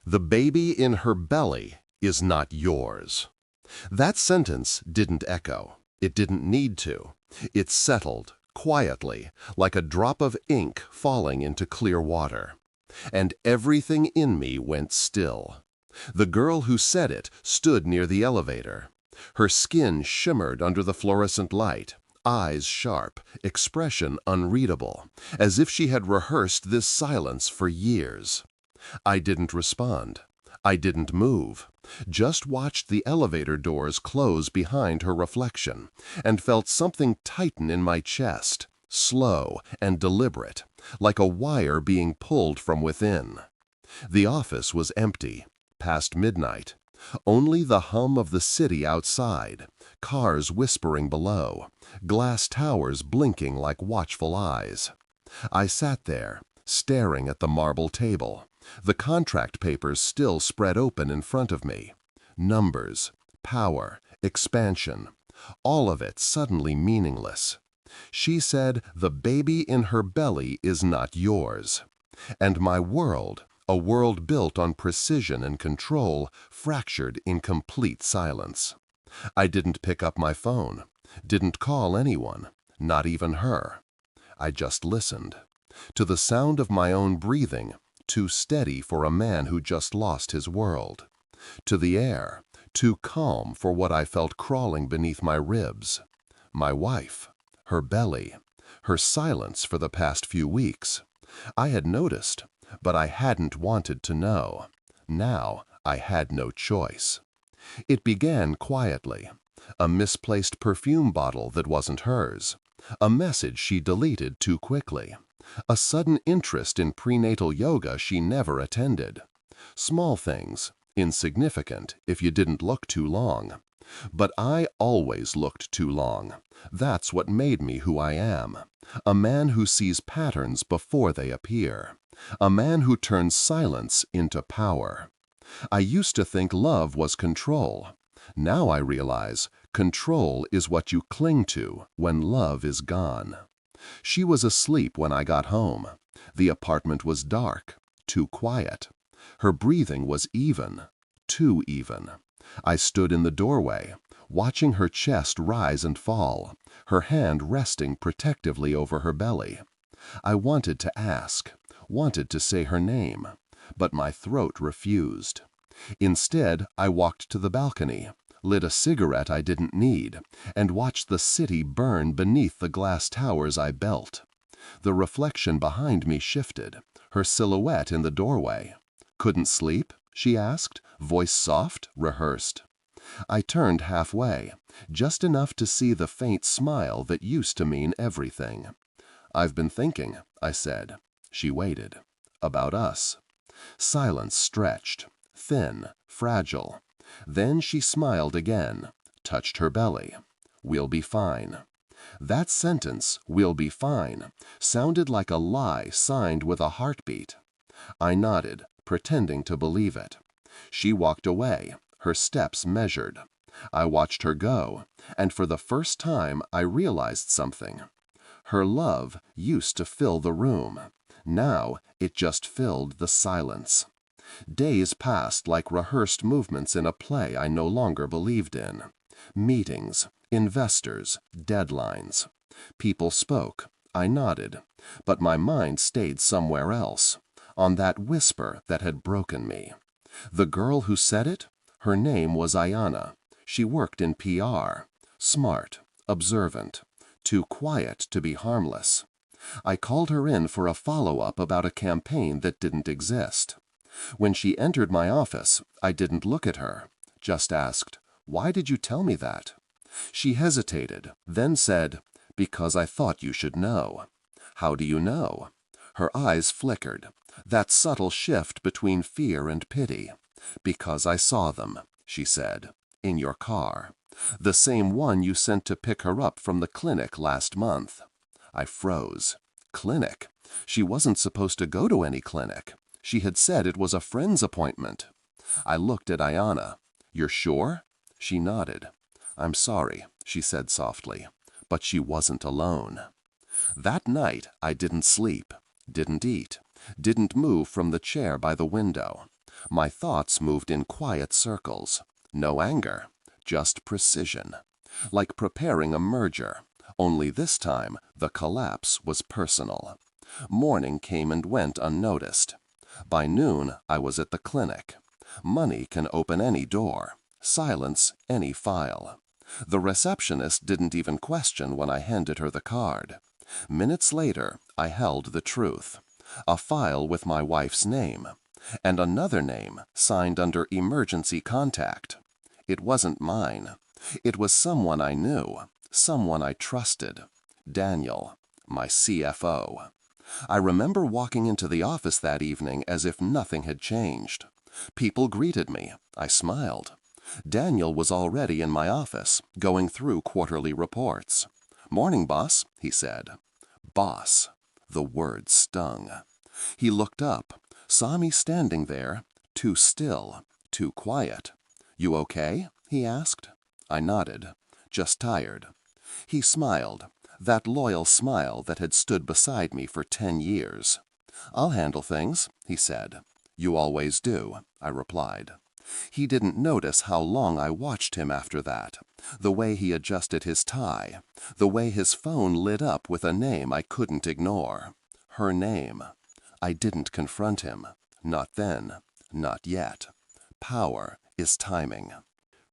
The baby in her belly is not yours. That sentence didn't echo. It didn't need to. It settled, quietly, like a drop of ink falling into clear water. And everything in me went still. The girl who said it stood near the elevator. Her skin shimmered under the fluorescent light, eyes sharp, expression unreadable, as if she had rehearsed this silence for years. I didn't respond. I didn't move. Just watched the elevator doors close behind her reflection and felt something tighten in my chest, slow and deliberate, like a wire being pulled from within. The office was empty, past midnight. Only the hum of the city outside, cars whispering below, glass towers blinking like watchful eyes. I sat there, staring at the marble table, the contract papers still spread open in front of me. Numbers, power, expansion, all of it suddenly meaningless. She said the baby in her belly is not yours. And my world, a world built on precision and control, fractured in complete silence. I didn't pick up my phone, didn't call anyone, not even her. I just listened. To the sound of my own breathing, too steady for a man who just lost his world. To the air, too calm for what I felt crawling beneath my ribs. My wife, her belly, her silence for the past few weeks. I had noticed, but I hadn't wanted to know. Now I had no choice. It began quietly. A misplaced perfume bottle that wasn't hers. A message she deleted too quickly. A sudden interest in prenatal yoga she never attended. Small things, insignificant if you didn't look too long. But I always looked too long. That's what made me who I am. A man who sees patterns before they appear. A man who turns silence into power. I used to think love was control. Now I realize control is what you cling to when love is gone. She was asleep when I got home. The apartment was dark, too quiet. Her breathing was even, too even. I stood in the doorway, watching her chest rise and fall, her hand resting protectively over her belly. I wanted to ask, wanted to say her name, but my throat refused. Instead, I walked to the balcony, lit a cigarette I didn't need, and watched the city burn beneath the glass towers I built. The reflection behind me shifted, her silhouette in the doorway. "Couldn't sleep?" she asked, voice soft, rehearsed. I turned halfway, just enough to see the faint smile that used to mean everything. "I've been thinking," I said. She waited. "About us." Silence stretched, thin, fragile. Then she smiled again, touched her belly. "We'll be fine." That sentence, "we'll be fine," sounded like a lie signed with a heartbeat. I nodded, pretending to believe it. She walked away, her steps measured. I watched her go, and for the first time I realized something. Her love used to fill the room. Now it just filled the silence. Days passed like rehearsed movements in a play I no longer believed in. Meetings, investors, deadlines. People spoke. I nodded, but my mind stayed somewhere else, on that whisper that had broken me. The girl who said it? Her name was Ayanna. She worked in PR. Smart, observant, too quiet to be harmless. I called her in for a follow-up about a campaign that didn't exist. When she entered my office, I didn't look at her, just asked, "Why did you tell me that?" She hesitated, then said, "Because I thought you should know." "How do you know?" Her eyes flickered, that subtle shift between fear and pity. "Because I saw them," she said, "in your car. The same one you sent to pick her up from the clinic last month." I froze. Clinic? She wasn't supposed to go to any clinic. She had said it was a friend's appointment. I looked at Ayanna. "You're sure?" She nodded. "I'm sorry," she said softly, but she wasn't alone. That night I didn't sleep, didn't eat, didn't move from the chair by the window. My thoughts moved in quiet circles. No anger, just precision. Like preparing a merger, only this time the collapse was personal. Morning came and went unnoticed. By noon, I was at the clinic. Money can open any door, silence any file. The receptionist didn't even question when I handed her the card. Minutes later, I held the truth. A file with my wife's name, and another name signed under emergency contact. It wasn't mine. It was someone I knew, someone I trusted. Daniel, my CFO. I remember walking into the office that evening as if nothing had changed. People greeted me. I smiled. Daniel was already in my office, going through quarterly reports. "Morning, boss," he said. Boss. The word stung. He looked up, saw me standing there, too still, too quiet. "You okay?" he asked. I nodded. "Just tired." He smiled, that loyal smile that had stood beside me for 10 years. "I'll handle things," he said. "You always do," I replied. He didn't notice how long I watched him after that, the way he adjusted his tie, the way his phone lit up with a name I couldn't ignore. Her name. I didn't confront him. Not then. Not yet. Power is timing.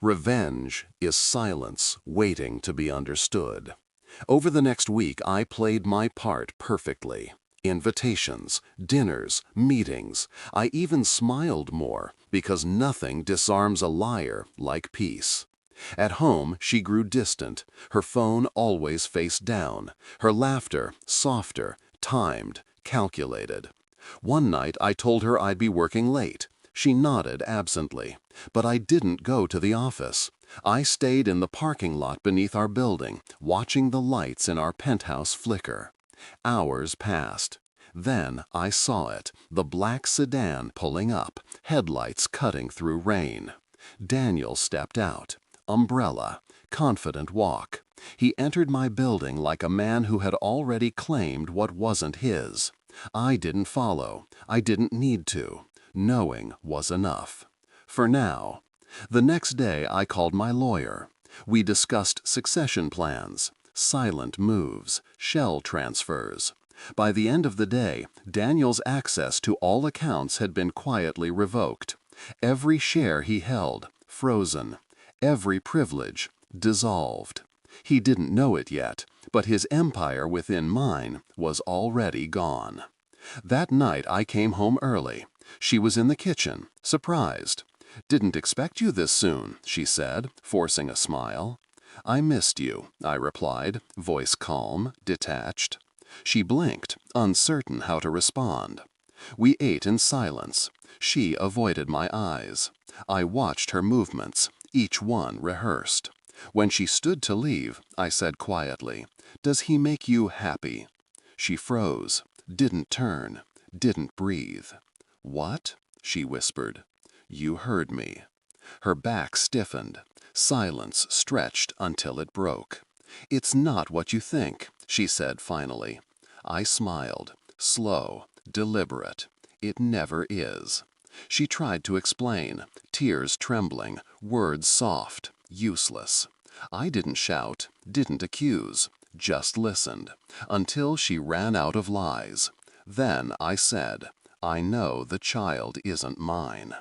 Revenge is silence waiting to be understood. Over the next week, I played my part perfectly. Invitations, dinners, meetings. I even smiled more because nothing disarms a liar like peace. At home, she grew distant, her phone always face down, her laughter softer, timed, calculated. One night, I told her I'd be working late. She nodded absently, but I didn't go to the office. I stayed in the parking lot beneath our building, watching the lights in our penthouse flicker. Hours passed. Then I saw it, the black sedan pulling up, headlights cutting through rain. Daniel stepped out, umbrella, confident walk. He entered my building like a man who had already claimed what wasn't his. I didn't follow. I didn't need to. Knowing was enough. For now. The next day I called my lawyer. We discussed succession plans, silent moves, shell transfers. By the end of the day, Daniel's access to all accounts had been quietly revoked. Every share he held, frozen. Every privilege, dissolved. He didn't know it yet, but his empire within mine was already gone. That night I came home early. She was in the kitchen, surprised. "Didn't expect you this soon," she said, forcing a smile. "I missed you," I replied, voice calm, detached. She blinked, uncertain how to respond. We ate in silence. She avoided my eyes. I watched her movements, each one rehearsed. When she stood to leave, I said quietly, "Does he make you happy?" She froze, didn't turn, didn't breathe. "What?" she whispered. "You heard me." Her back stiffened. Silence stretched until it broke. "It's not what you think," she said finally. I smiled, slow, deliberate. "It never is." She tried to explain, tears trembling, words soft, useless. I didn't shout, didn't accuse, just listened, until she ran out of lies. Then I said, "I know the child isn't mine."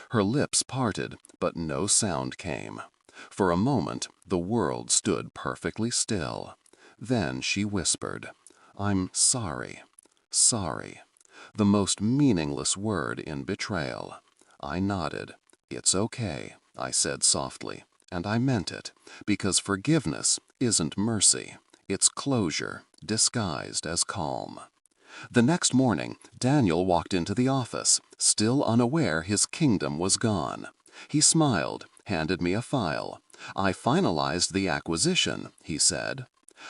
Her lips parted, but no sound came. For a moment, the world stood perfectly still. Then she whispered, "I'm sorry, sorry." The most meaningless word in betrayal. I nodded. "It's okay," I said softly, and I meant it, because forgiveness isn't mercy. It's closure, disguised as calm. The next morning, Daniel walked into the office, still unaware his kingdom was gone. He smiled, handed me a file. "I finalized the acquisition," he said.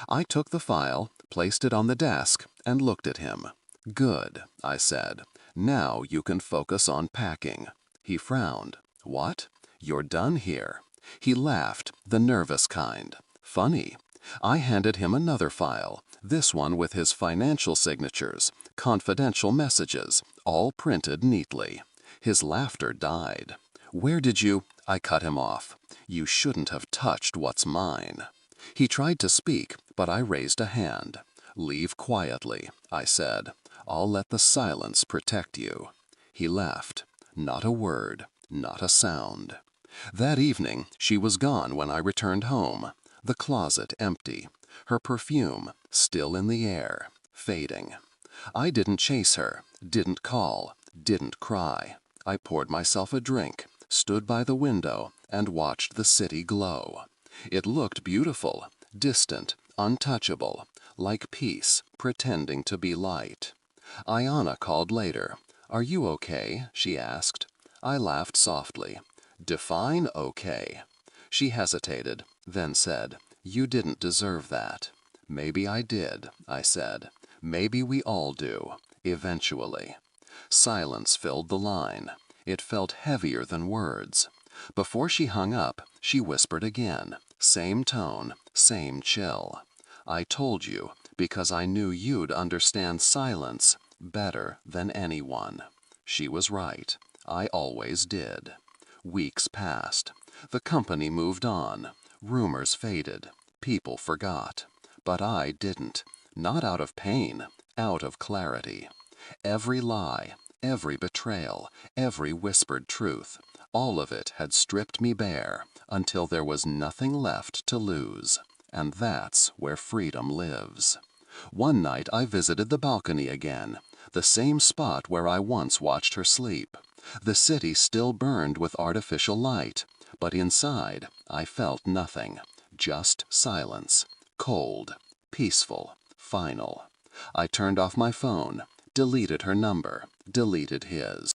I took the file, placed it on the desk, and looked at him. "Good," I said. "Now you can focus on packing." He frowned. "What? You're done here." He laughed, the nervous kind. "Funny." I handed him another file, this one with his financial signatures, confidential messages, all printed neatly. His laughter died. "Where did you—" I cut him off. "You shouldn't have touched what's mine." He tried to speak, but I raised a hand. "Leave quietly," I said. "I'll let the silence protect you." He left. Not a word, not a sound. That evening, she was gone when I returned home. The closet empty. Her perfume still in the air, fading. I didn't chase her, didn't call, didn't cry. I poured myself a drink, stood by the window, and watched the city glow. It looked beautiful, distant, untouchable, like peace pretending to be light. Ayana called later. "Are you okay?" she asked. I laughed softly. "Define okay." She hesitated, then said, "You didn't deserve that." "Maybe I did," I said. "Maybe we all do, eventually." Silence filled the line. It felt heavier than words. Before she hung up, she whispered again, same tone, same chill. "I told you because I knew you'd understand silence better than anyone." She was right. I always did. Weeks passed. The company moved on. Rumors faded. People forgot. But I didn't. Not out of pain, out of clarity. Every lie, every betrayal, every whispered truth, all of it had stripped me bare until there was nothing left to lose. And that's where freedom lives. One night I visited the balcony again, the same spot where I once watched her sleep. The city still burned with artificial light, but inside I felt nothing, just silence, cold, peaceful, final. I turned off my phone, deleted her number, deleted his.